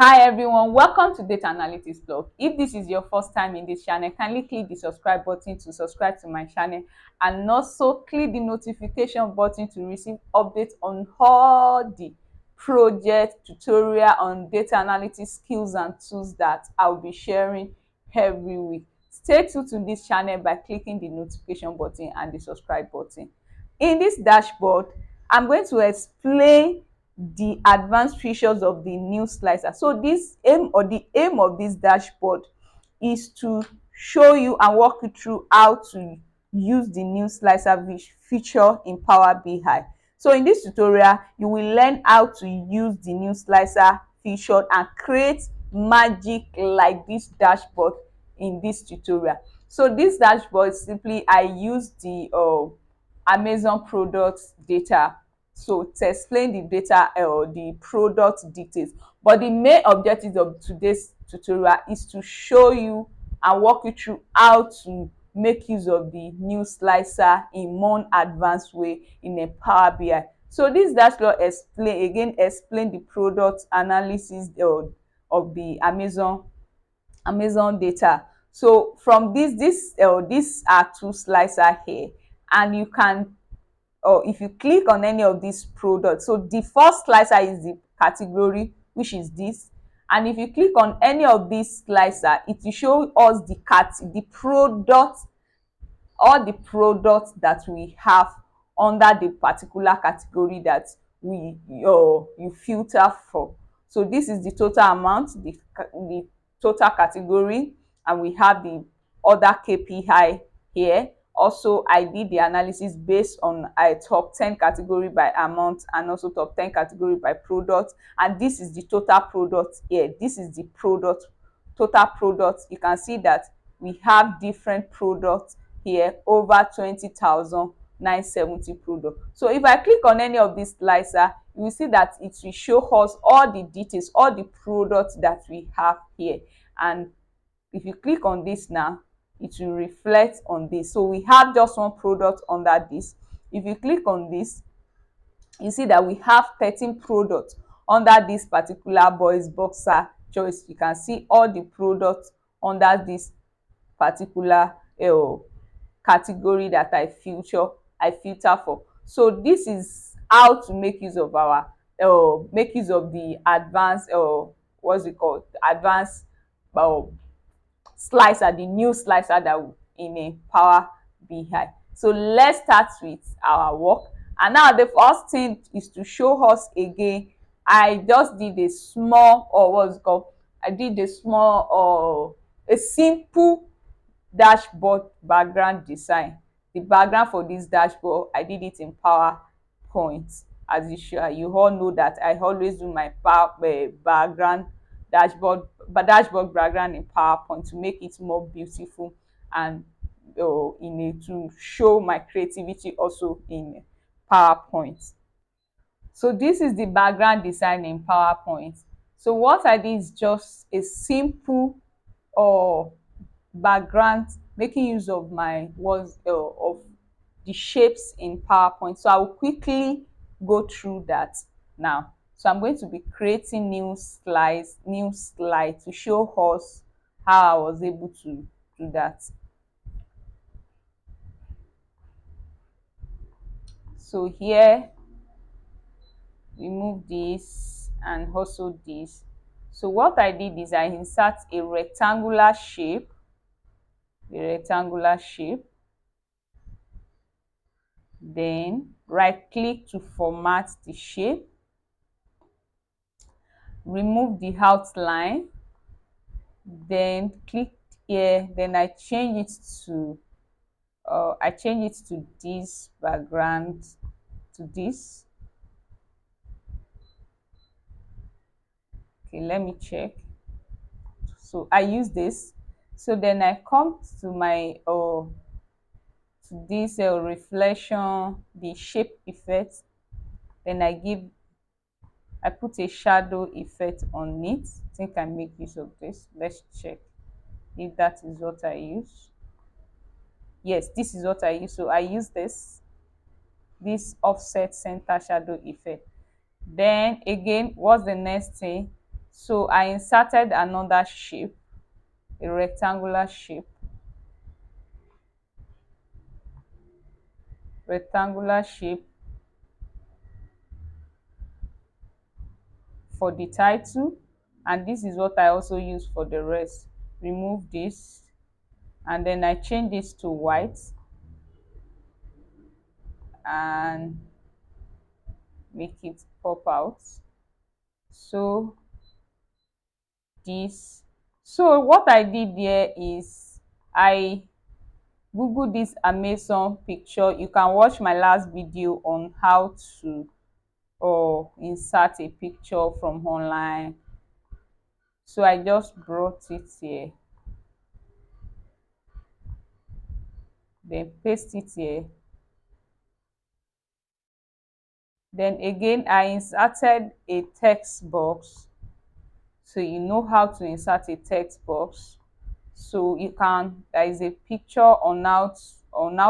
Hi everyone, welcome to Data Analytics Blog. If this is your first time in this channel, kindly click the subscribe button to subscribe to my channel and also click the notification button to receive updates on all the project tutorial on data analytics skills and tools that I'll be sharing every week. Stay tuned to this channel by clicking the notification button and the subscribe button. In this dashboard, I'm going to explain the advanced features of the new slicer. So the aim of this dashboard is to show you and walk you through how to use the new slicer feature in Power BI. So in this tutorial, you will learn how to use the new slicer feature and create magic like this dashboard in this tutorial. So this dashboard simply I use the Amazon products data so to explain the data or the product details. But the main objective of today's tutorial is to show you and walk you through how to make use of the new slicer in more advanced way in a Power BI. So this dashboard explain the product analysis of the Amazon data. So from these are two slicer here, and you can or if you click on any of these products, so the first slicer is the category, which is this, and if you click on any of these slicer, it will show us the product, all the products that we have under the particular category that you filter for. So this is the total amount, the total category, and we have the other KPI here. Also, I did the analysis based on a top 10 category by amount and also top 10 category by product, and this is the total product here. This is the product, total product. You can see that we have different products here, over 20,970 products. So if I click on any of these slicer, you will see that it will show us all the details, all the products that we have here. And if you click on this now, it will reflect on this. So we have just one product under this. If you click on this, you see that we have 13 products under this particular boys boxer choice. You can see all the products under this particular category that I filter for. So this is how to make use of our make use of the advanced what's it called, advanced uh, slicer, the new slicer that in a Power BI. So let's start with our work. And now the first thing is to show us again. I just did a small or what's it called, I did a small or a simple dashboard background design. The background for this dashboard, I did it in PowerPoint. As usual, you all know that I always do my background dashboard background in PowerPoint to make it more beautiful and to show my creativity also in PowerPoint. So this is the background design in PowerPoint. So what I did is just a simple or background, making use of my of the shapes in PowerPoint. So I will quickly go through that now. So I'm going to be creating new slides to show us how I was able to do that. So here, remove this and also this. So what I did is I insert a rectangular shape, then right click to format the shape, remove the outline, then click here, then I change it to this background, to this. Okay, let me check. So I use this. So then I come to my to this reflection, the shape effect. Then I put a shadow effect on it. I think I make use of this. Let's check if that is what I use. Yes, this is what I use. So I use this offset center shadow effect. Then again, what's the next thing? So I inserted another shape, a rectangular shape, rectangular shape for the title, and this is what I also use for the rest. Remove this, and then I change this to white and make it pop out. So this, so what I did there is I googled this Amazon picture. You can watch my last video on how to or insert a picture from online. So I just brought it here, then paste it here. Then again I inserted a text box. So you know how to insert a text box. So you can, there is a picture on how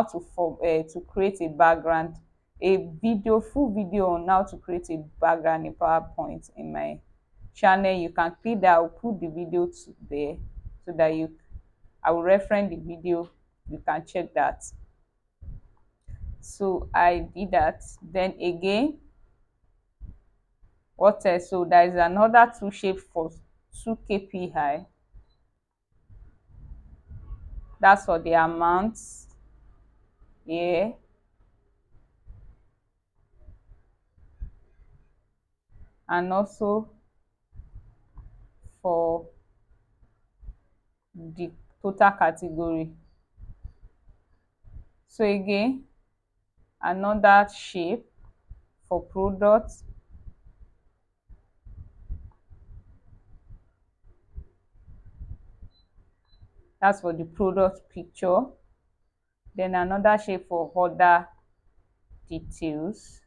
to to create a background, a video, full video on how to create a background in PowerPoint in my channel. You can click that, I'll put the video to there so that I will reference the video, you can check that. So I did that. Then again, what else? So there is another two shape for 2 kpi. That's for the amounts here. And also for the total category. So again, another shape for product. That's for the product picture. Then another shape for other details.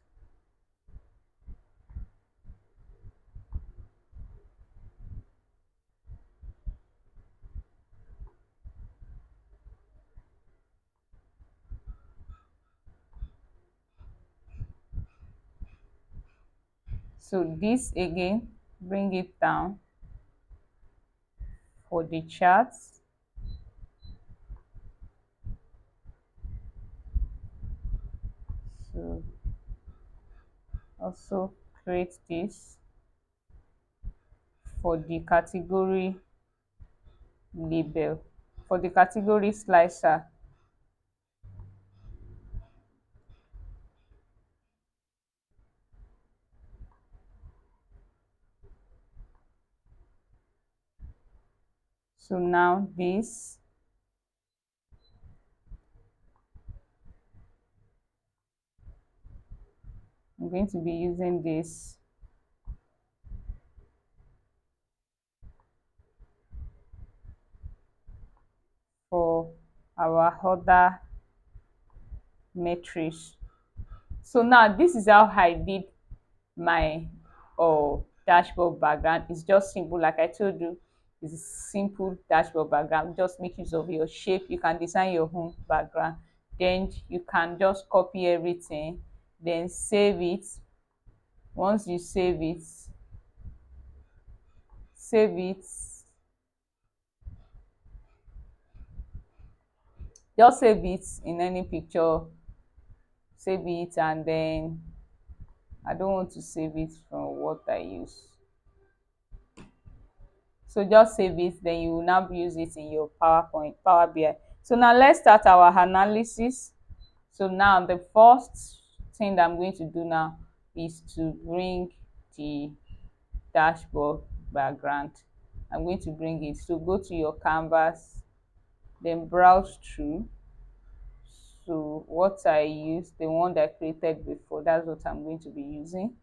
So this again, bring it down for the charts. So also create this for the category label, for the category slicer. So now this, I'm going to be using this for our other metrics. So now this is how I did my dashboard background. It's just simple, like I told you, it's a simple dashboard background. Just make use of your shape. You can design your own background, then you can just copy everything, then save it. Once you save it, just save it in any picture, save it, and then I don't want to save it from what I use. So just save it, then you will now use it in your PowerPoint, Power BI. So now let's start our analysis. So now the first thing that I'm going to do now is to bring the dashboard background. I'm going to bring it. So go to your canvas, then browse through. So what I use, the one that I created before, that's what I'm going to be using.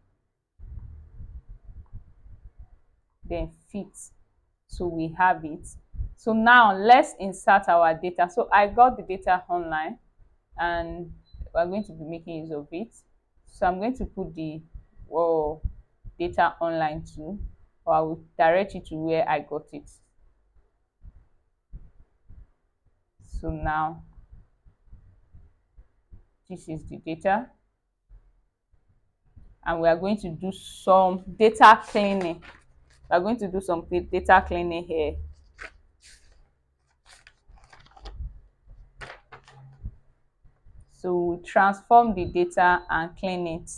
Then fit. So we have it. So now let's insert our data. So I got the data online and we're going to be making use of it. So I'm going to put the data online too, or I will direct you to where I got it. So now this is the data, and we are going to do some data cleaning. we're going to do some data cleaning here. So we transform the data and clean it.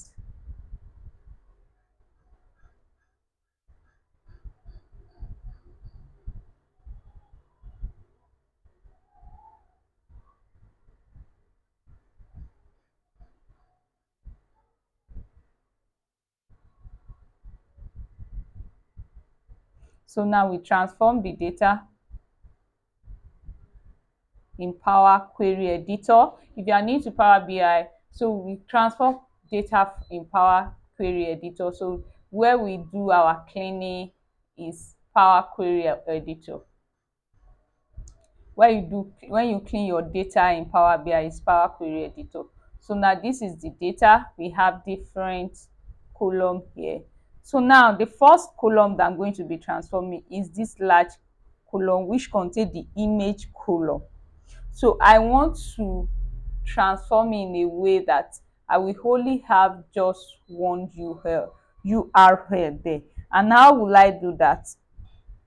So now we transform the data in Power Query Editor. If you are new to Power BI, so we transform data in Power Query Editor. So where we do our cleaning is Power Query Editor. When you clean your data in Power BI is Power Query Editor. So now this is the data. We have different column here. So now the first column that I'm going to be transforming is this large column which contains the image column. So I want to transform in a way that I will only have just one URL there. And how will I do that?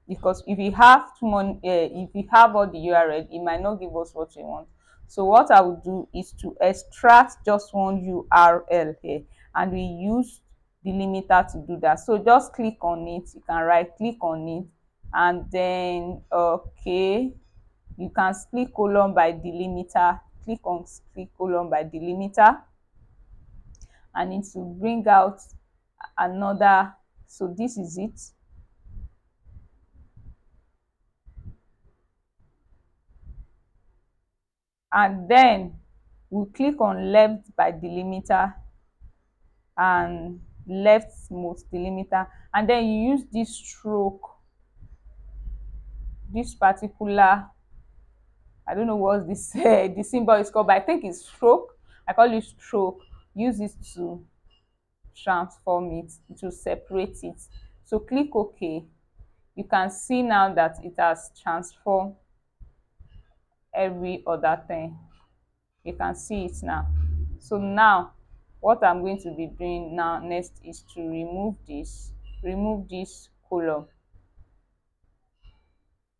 Because if you have too many, if you have all the URL, it might not give us what we want. So what I will do is to extract just one URL here, and we use delimiter to do that. So just click on it. You can right click on it, and then okay, you can split column by delimiter. Click on split column by delimiter, and it will bring out another. So this is it. And then we click on left by delimiter and leftmost delimiter, and then you use this stroke, this particular, I don't know what this the symbol is called, but I think it's stroke. I call it stroke. Use it to transform it, to separate it. So click OK. You can see now that it has transformed every other thing. You can see it now. So now what I'm going to be doing now next is to remove this column.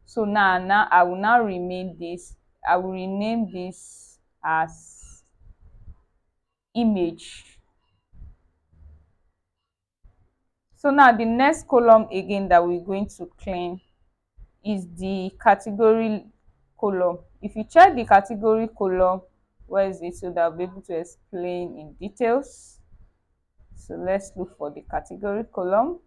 So now I will now rename this. I will rename this as image. So now the next column again that we're going to clean is the category column. If you check the category column, where is it, so that I'll be able to explain in details. So let's look for the category column.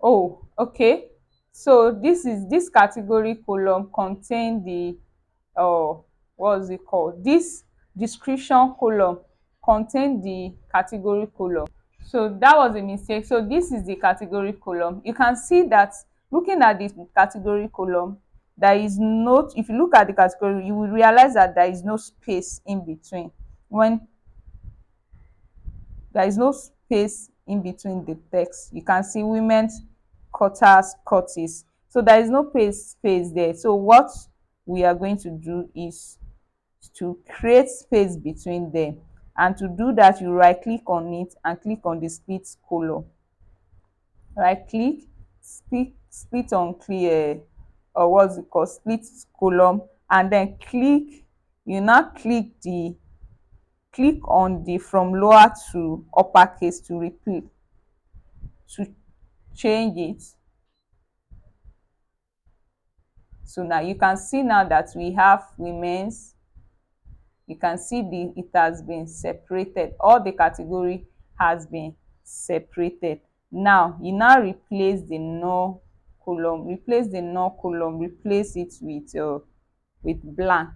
Oh, okay. So this category column contain the what is it called? This description column contain the category column. So that was a mistake. So this is the category column. You can see that looking at the category column, there is no, if you look at the category, you will realize that there is no space in between. When there is no space in between the text, you can see women's quarters curtis, so there is no space there. So what we are going to do is to create space between them, and to do that you right click on it and click on the split column. Right click, split on clear, or what's it called, split column, and then you now click on the from lower to uppercase to repeat, to change it. So now you can see now that we have women's. You can see it has been separated. All the category has been separated. Now you now replace the null column. Replace the null column. Replace it with blank.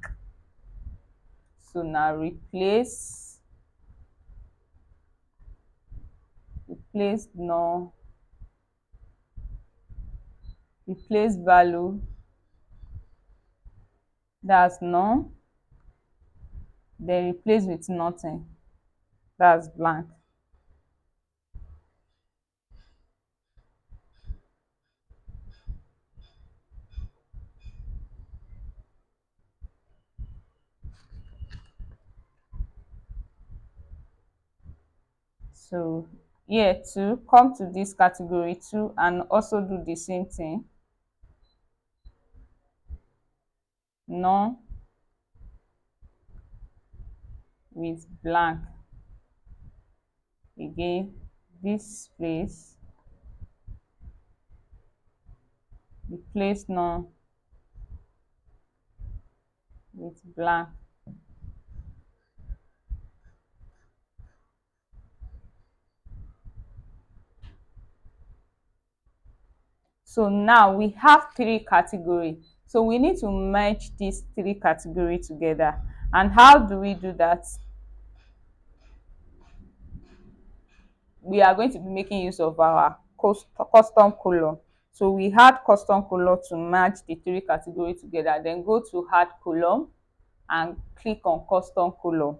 So now replace null. Replace value. That's null. Then replace with nothing. That's blank. So here too, come to this category 2 and also do the same thing. None with blank. Again, this place, replace none with blank. So now we have 3 categories. So we need to merge these 3 categories together. And how do we do that? We are going to be making use of our custom column. So we add custom column to merge the 3 categories together. Then go to add column and click on custom column.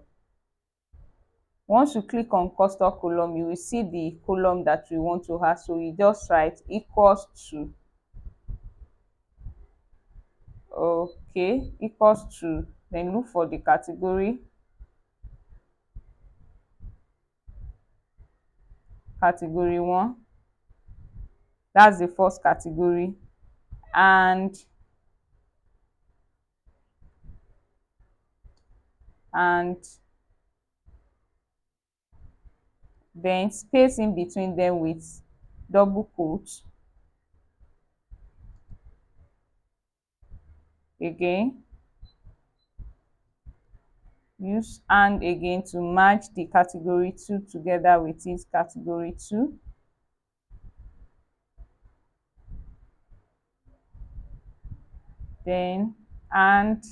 Once you click on custom column, you will see the column that we want to add. So you just write equals to, okay, equals to, then look for the category, category 1. That's the first category. And then space in between them with double quotes. Again, use and again to merge the category 2 together with its category 2. Then and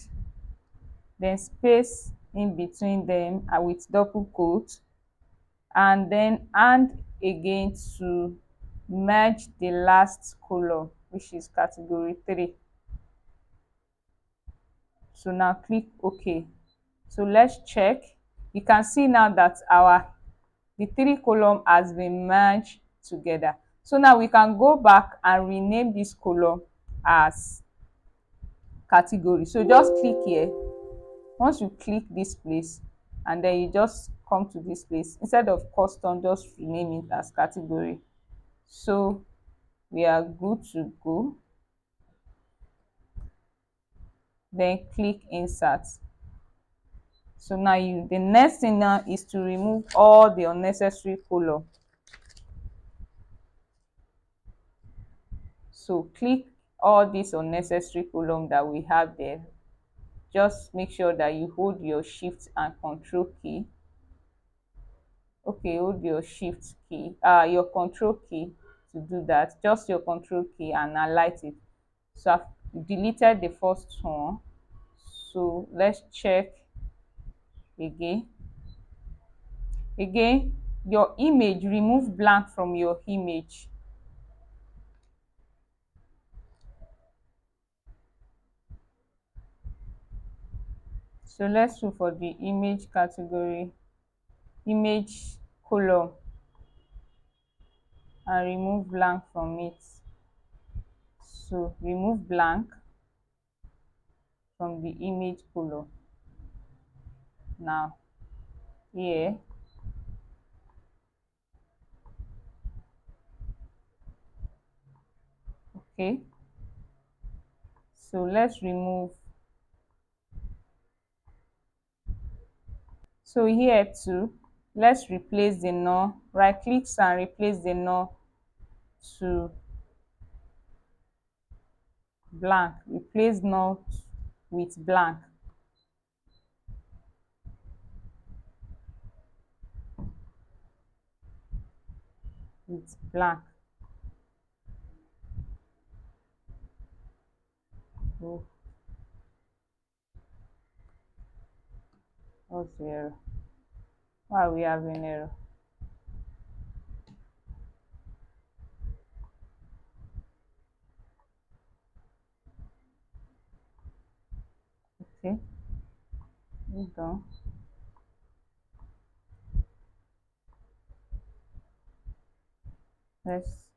then space in between them with double quotes, and then and again to merge the last column, which is category 3. So now click OK. So let's check. You can see now that the 3 column has been merged together. So now we can go back and rename this column as category. So just click here. Once you click this place and then you just come to this place, instead of custom, just rename it as category. So we are good to go. Then click insert. So now the next thing now is to remove all the unnecessary column. So click all these unnecessary column that we have there. Just make sure that you hold your shift and control key. Okay, hold your shift key, your control key to do that. Just your control key and highlight it. So I've deleted the first one. So let's check again. Your image, remove blank from your image. So let's look for the image category, image column, and remove blank from it. So remove blank from the image column. Now here, okay, so let's remove. So here too, let's replace the null. Right click and replace the null to blank. Replace null with blank. With blank. Oh, what's the error? Why are we having error? Okay, hold on. Let's,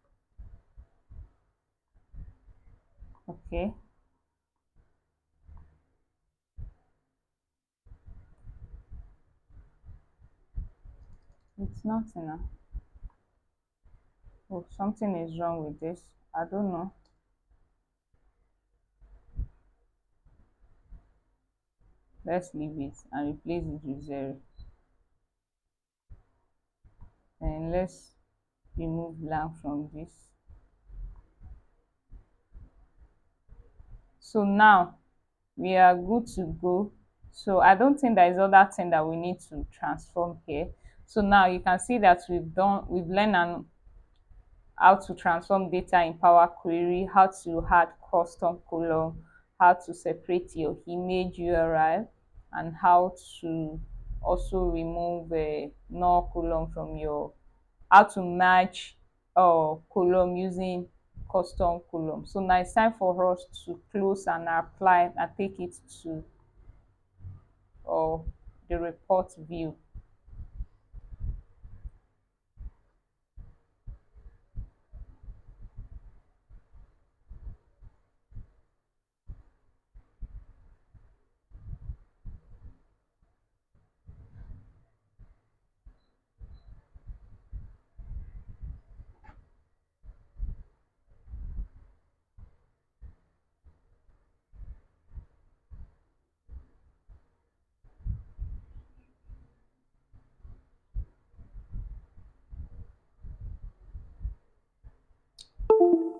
okay. It's not enough. Oh, something is wrong with this. I don't know. Let's leave it and replace it with 0. And let's remove blank from this. So now we are good to go. So I don't think there is other thing that we need to transform here. So now you can see that we've learned how to transform data in Power Query, how to add custom column, how to separate your image URL, and how to also remove a null column from your, how to match column using custom column. So now it's time for us to close and apply and take it to the report view.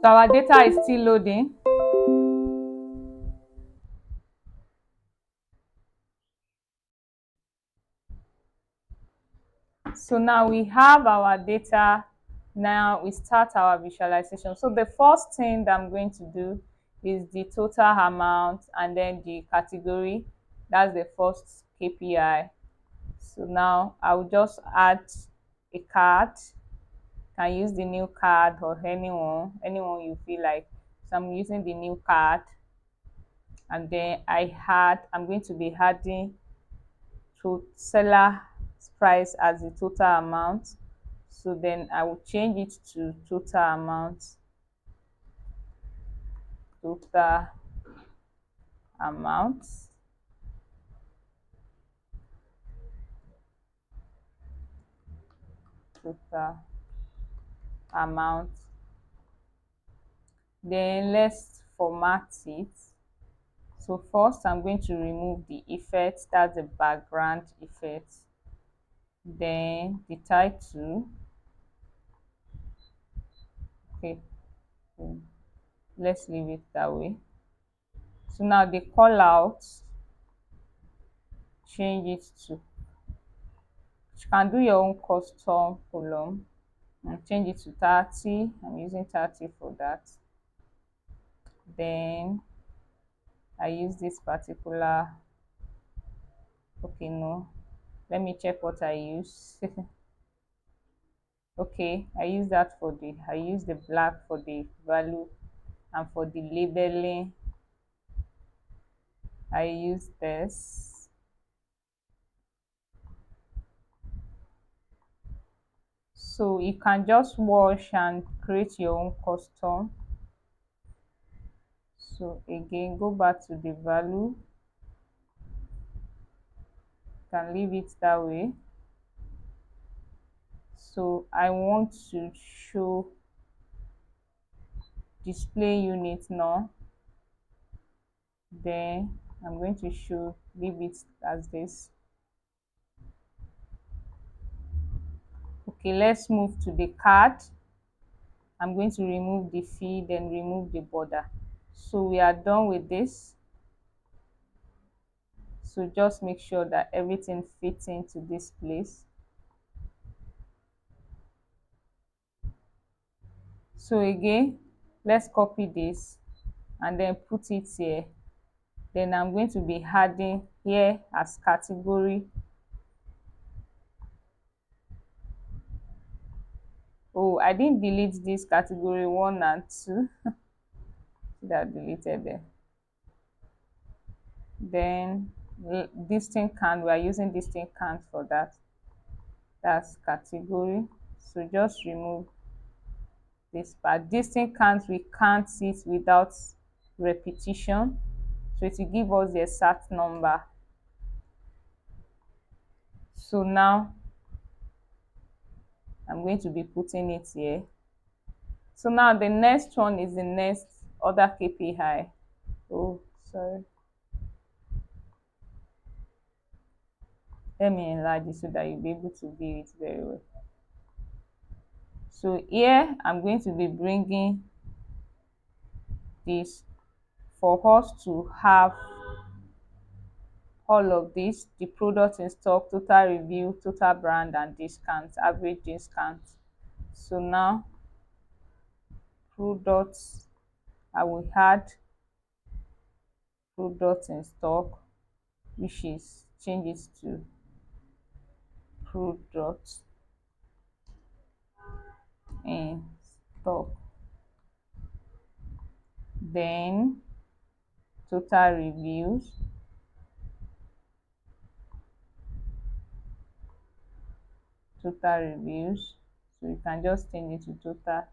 So our data is still loading. So now we have our data. Now we start our visualization. So the first thing that I'm going to do is the total amount and then the category. That's the first KPI. So now I will just add a card. Can use the new card or anyone you feel like. So I'm using the new card, and then I'm going to be adding to seller price as the total amount. So then I will change it to total amount, total amount, total amount. Then let's format it. So first I'm going to remove the effect, that's the background effect. Then the title. Okay, let's leave it that way. So now the call out, change it to, you can do your own custom column and change it to 30. I'm using 30 for that. Then I use this particular, okay, no, let me check what I use. Okay, I use the black for the value, and for the labeling I use this. So you can just wash and create your own custom. So again, go back to the value, you can leave it that way. So I want to show display unit now. Then I'm going to leave it as this. Okay, let's move to the card. I'm going to remove the fee, then remove the border. So we are done with this. So just make sure that everything fits into this place. So again, let's copy this and then put it here. Then I'm going to be adding here as category. Oh, I didn't delete this category 1 and 2. That deleted them. Then distinct count, we are using distinct count for that. That's category. So just remove this part. Distinct count, we can't see it without repetition. So it will give us the exact number. So now I'm going to be putting it here. So now the next one is the next other KPI. Oh, sorry. Let me enlarge it so that you'll be able to view it very well. So here I'm going to be bringing this for us to have all of this: the product in stock, total review, total brand, and discount, average discount. So now products, I will add products in stock, which is change it to products in stock. Then total reviews, total reviews. So you can just change it to total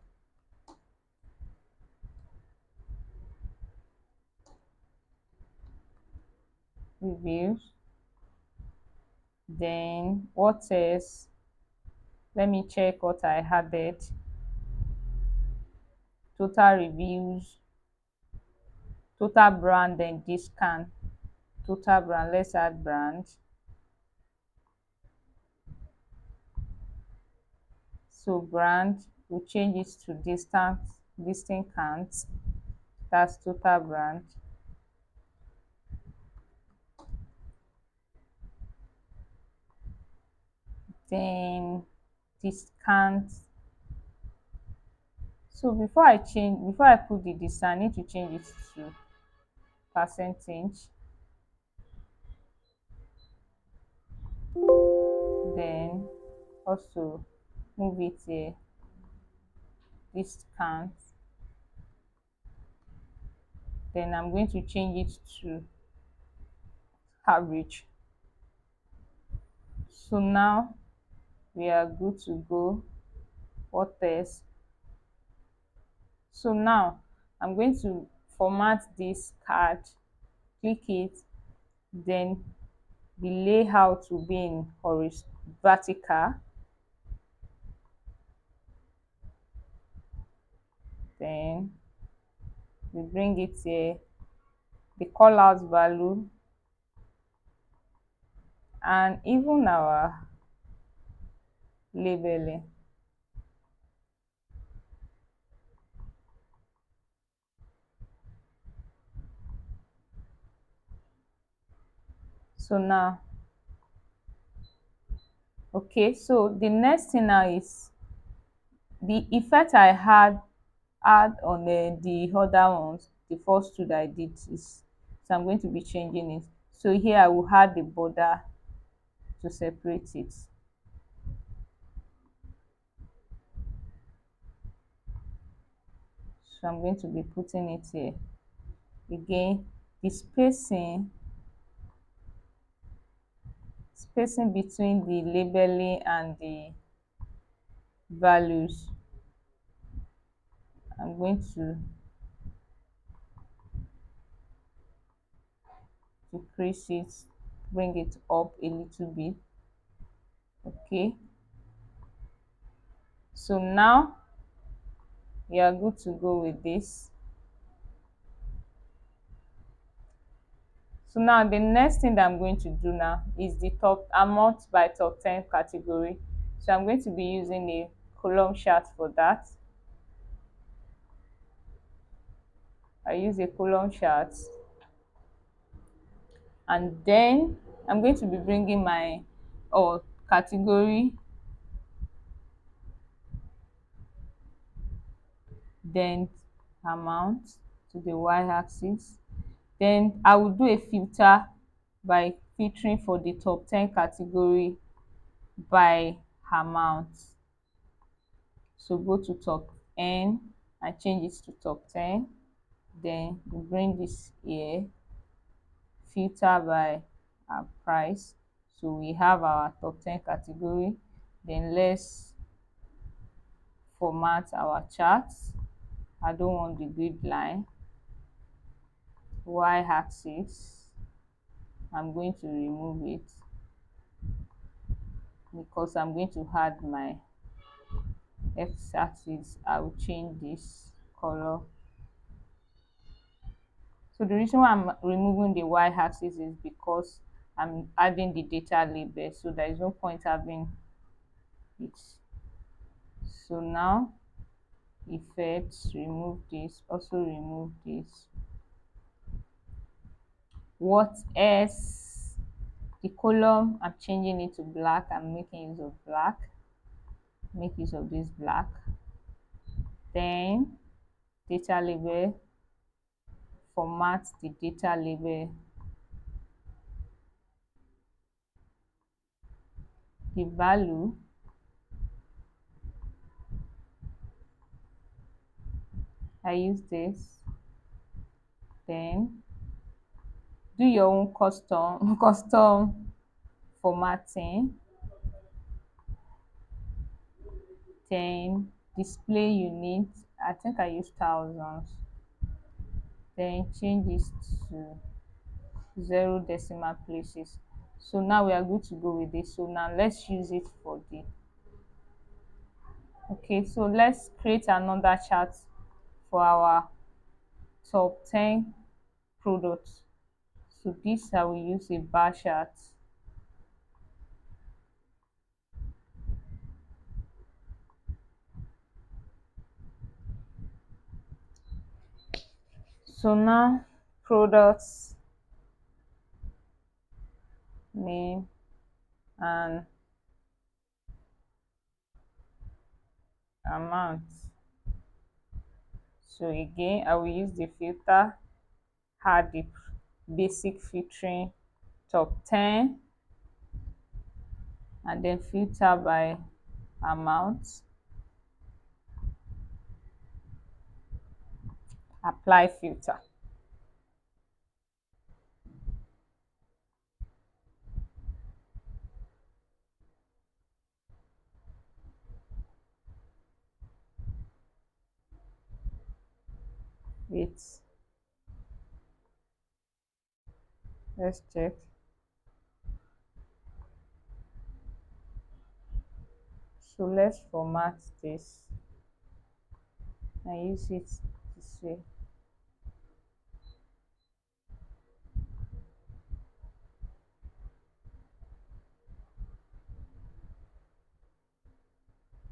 reviews. Then what else? Let me check what I added. Total reviews, total brand, then discount. Total brand, let's add brand. So brand, we change it to distinct count. That's total brand. Then discount. So before I put the discount, I need to change it to percentage. Then also move it here, discount. Then I'm going to change it to average. So now we are good to go. What else? So now I'm going to format this card, click it, then the layout will be in vertical. Then we bring it here, the callout value, and even our labeling. So now, okay, so the next thing now is the effect I had add on the other ones, the first two that I did is, so I'm going to be changing it. So here I will add the border to separate it. So I'm going to be putting it here. Again, the spacing between the labeling and the values, I'm going to decrease it, bring it up a little bit. Okay, so now you are good to go with this. So now the next thing that I'm going to do now is the top amount by top 10 category. So I'm going to be using a column chart for that. I use a column chart, and then I'm going to be bringing my category, then amount to the y-axis. Then I will do a filter by filtering for the top 10 category by amount. So go to top n and change it to top 10. Then we bring this here, filter by our price. So we have our top 10 category. Then let's format our charts. I don't want the grid line. Y-axis, I'm going to remove it because I'm going to add my x-axis, I will change this color. So the reason why I'm removing the y-axis is because I'm adding the data label, so there is no point having it. So now effects, remove this, also remove this. What else? The column, I'm changing it to black. I'm making use of black. Make use of this black. Then data label, format the data label. The value, I use this. Then do your own custom formatting. Then display unit, I think I use thousands. Then change this to 0 decimal places. So now we are good to go with this. So now let's use it for the okay. So let's create another chart for our top 10 products. So this I will use a bar chart. So now products name and amount. So again, I will use the filter, add the basic filtering top 10, and then filter by amount, apply filter. Wait, let's check. So let's format this and use it this way.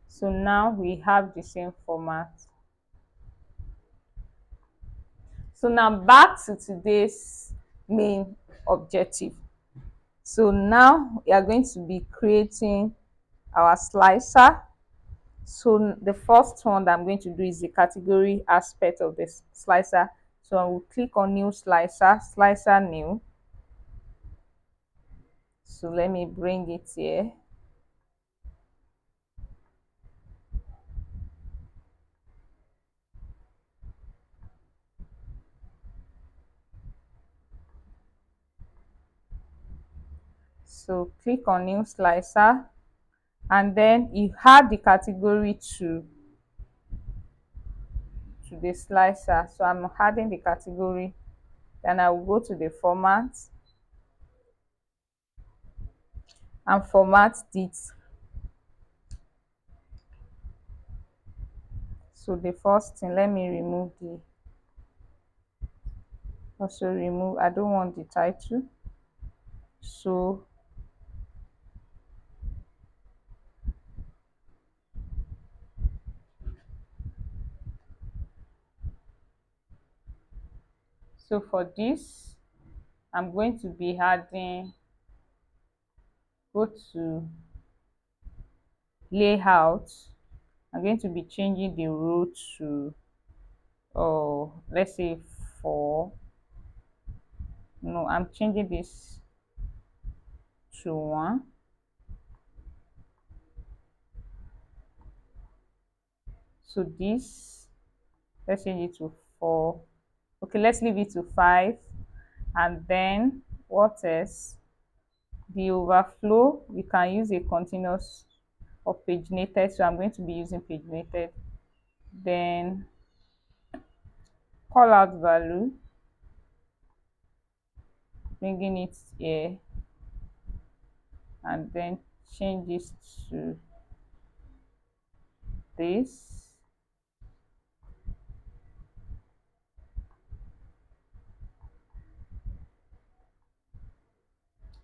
So now we have the same format. So now back to today's main objective. So now we are going to be creating our slicer. So the first one that I'm going to do is the category aspect of this slicer. So I will click on new slicer, slicer new. So let me bring it here. So click on new slicer, and then you add the category to the slicer. So I'm adding the category, then I will go to the format and format it. So the first thing, let me remove the, also remove, I don't want the title. So for this, I'm going to be adding, go to layout. I'm going to be changing the row to, oh, let's say 4. No, I'm changing this to 1. So this, let's change it to 4. Okay, let's leave it to 5. And then what else? The overflow, we can use a continuous or paginated. So I'm going to be using paginated. Then call out value, bringing it here, and then change this to this.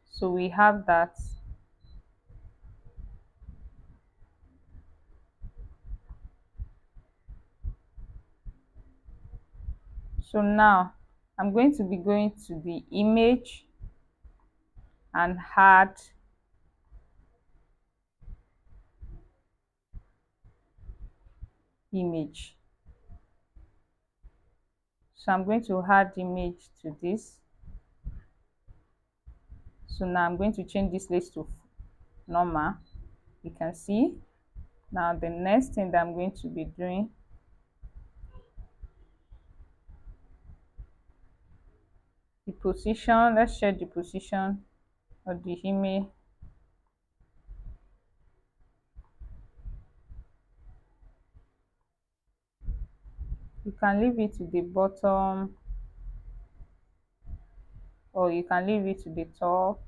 So we have that. So now I'm going to be going to the image and add image. So I'm going to add image to this. So now I'm going to change this list to normal. You can see. Now the next thing that I'm going to be doing, the position. Let's check the position of the image. You can leave it to the bottom, or you can leave it to the top,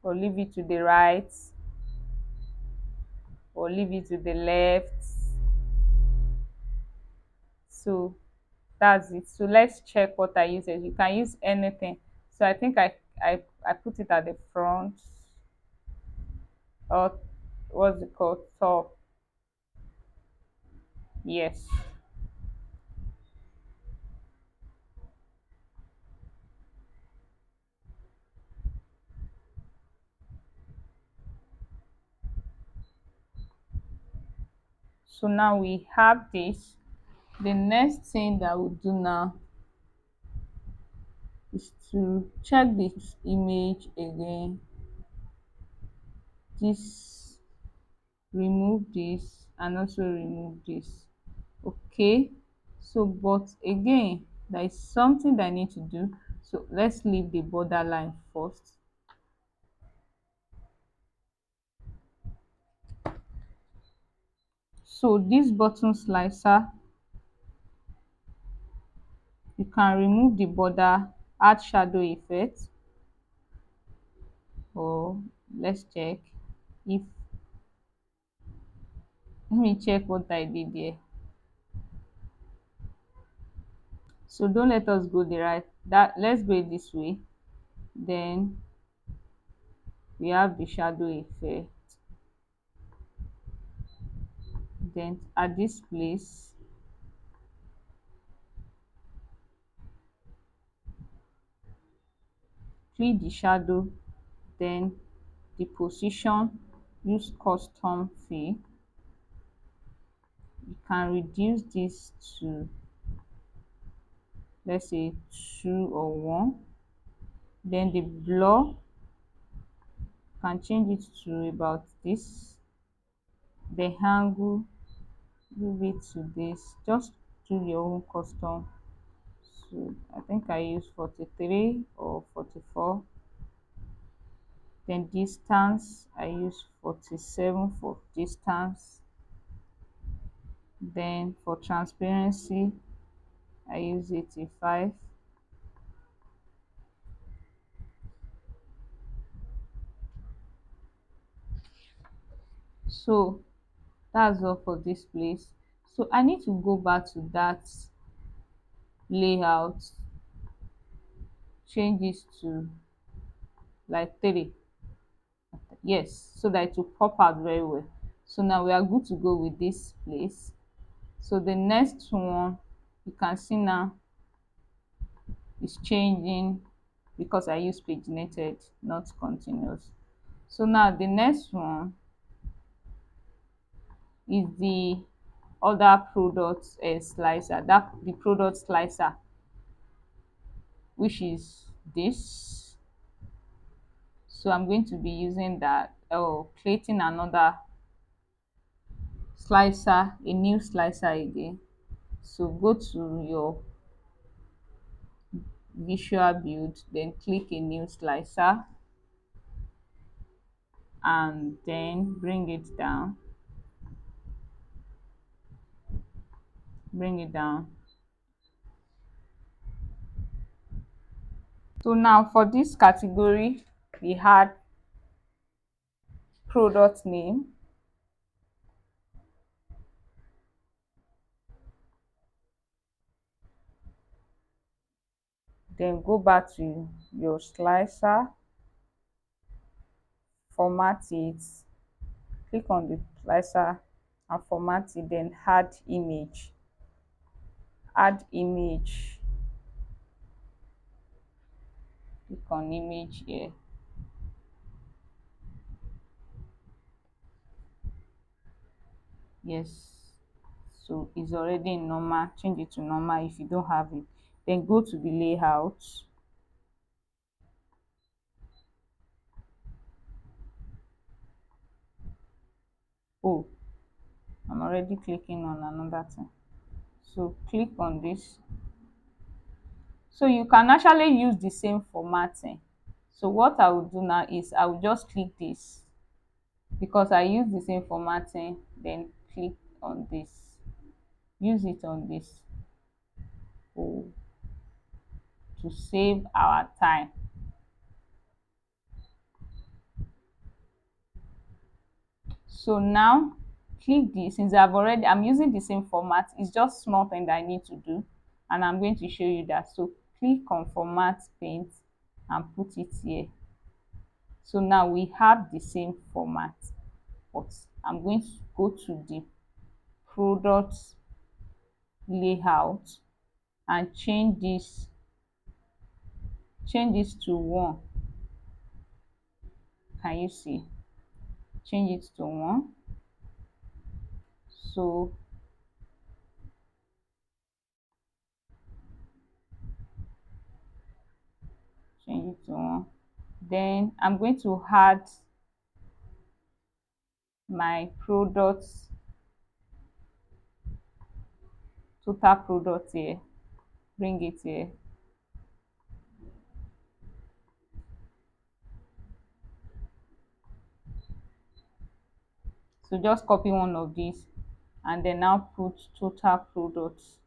or leave it to the right, or leave it to the left. So that's it. So let's check what I use. You can use anything. So I think I put it at the front, or what's it called, top. Yes. So now we have this. The next thing that we'll do now is to check this image again. This, remove this, and also remove this. Okay, so but again there is something that I need to do. So let's leave the borderline first. So this button slicer, you can remove the border, add shadow effect, or let's check if, let me check what I did there. So don't let us go the right, that let's go this way. Then we have the shadow effect. Then at this place, click the shadow, then the position, use custom fill. You can reduce this to, let's say, 2 or 1. Then the blur, can change it to about this. The angle, move it to this. Just do your own custom. So I think I use 43 or 44. Then distance, I use 47 for distance. Then for transparency, I use 85. So that's all for this place. So I need to go back to that layout, change this to like 3. Yes, so that it will pop out very well. So now we are good to go with this place. So the next one, you can see now is changing because I use paginated, not continuous. So now the next one is the other product slicer, that the product slicer, which is this. So I'm going to be using that, or creating another slicer, a new slicer again. So go to your visual build, then click a new slicer, and then bring it down, bring it down. So now for this category, we had product name, Then go back to your slicer, format it, click on the slicer and format it, then add image, click on image here. Yes, so it's already in normal. Change it to normal if you don't have it. Then go to the layout. Oh, I'm already clicking on another thing. So click on this. So you can actually use the same formatting. So what I will do now is I will just click this because I use the same formatting, then click on this, use it on this. Oh, to save our time. So now click this. Since I'm using the same format, it's just small thing that I need to do, and I'm going to show you that. So click on format paint and put it here. So now we have the same format, but I'm going to go to the product layout and change this to 1. Can you see? Change it to 1. So change it to 1. Then I'm going to add my products, total product here, bring it here. So just copy one of these and then now put total products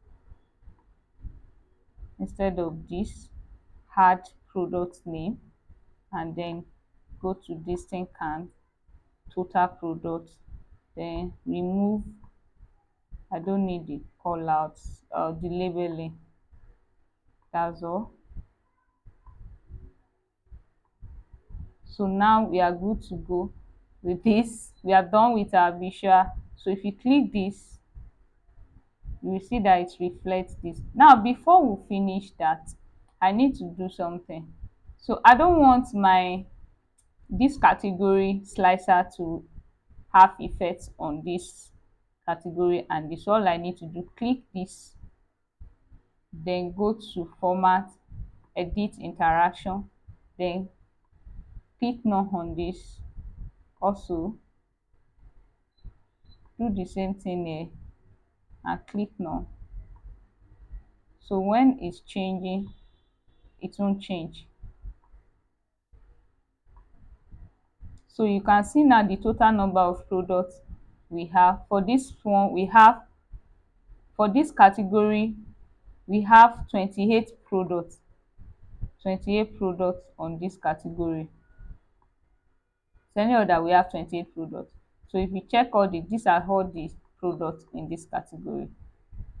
instead of this. Add product name and then go to distinct can, total products, then remove, I don't need the call outs, the labeling. That's all. So now we are good to go with this. We are done with our visual. So if you click this, you will see that it reflects this. Now before we finish that, I need to do something. So I don't want this category slicer to have effects on this category and this. All I need to do, click this, then go to format, edit interaction, then click none on this. Also do the same thing here and click none. So when it's changing, it won't change. So you can see now the total number of products we have. For this one, we have, for this category, we have 28 products. 28 products on this category. So any other, we have 28 products. So if you check all these are all the products in this category.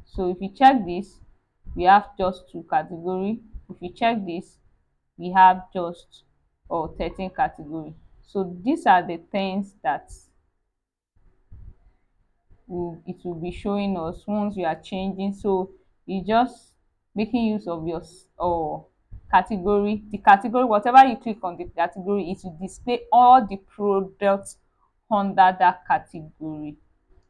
So if you check this, we have just 2 category. If you check this, we have just 13 category. So these are the things that it will be showing us once we are changing. So you just making use of your category. The category, whatever you click on the category, it will display all the products under that category.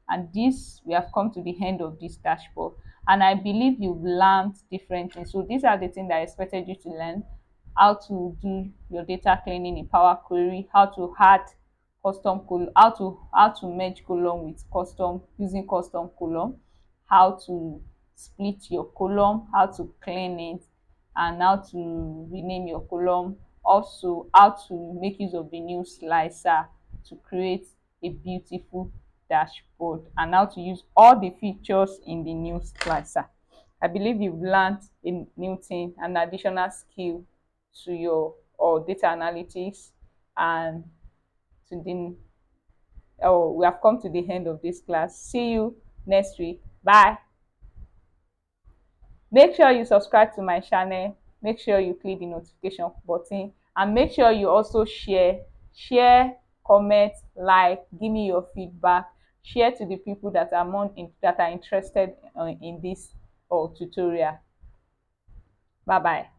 And this, we have come to the end of this dashboard, and I believe you've learned different things. So these are the things that I expected you to learn: how to do your data cleaning in Power Query, how to add custom column, how to merge column with custom using custom column, how to split your column, how to clean it, and how to rename your column. Also how to make use of the new slicer to create a beautiful dashboard, and how to use all the features in the new slicer. I believe you've learned a new thing, an additional skill to your data analytics. And to the we have come to the end of this class. See you next week. Bye. Make sure you subscribe to my channel. make sure you click the notification button, and make sure you also share, comment, like, give me your feedback, share to the people that are that are interested in this tutorial. Bye bye.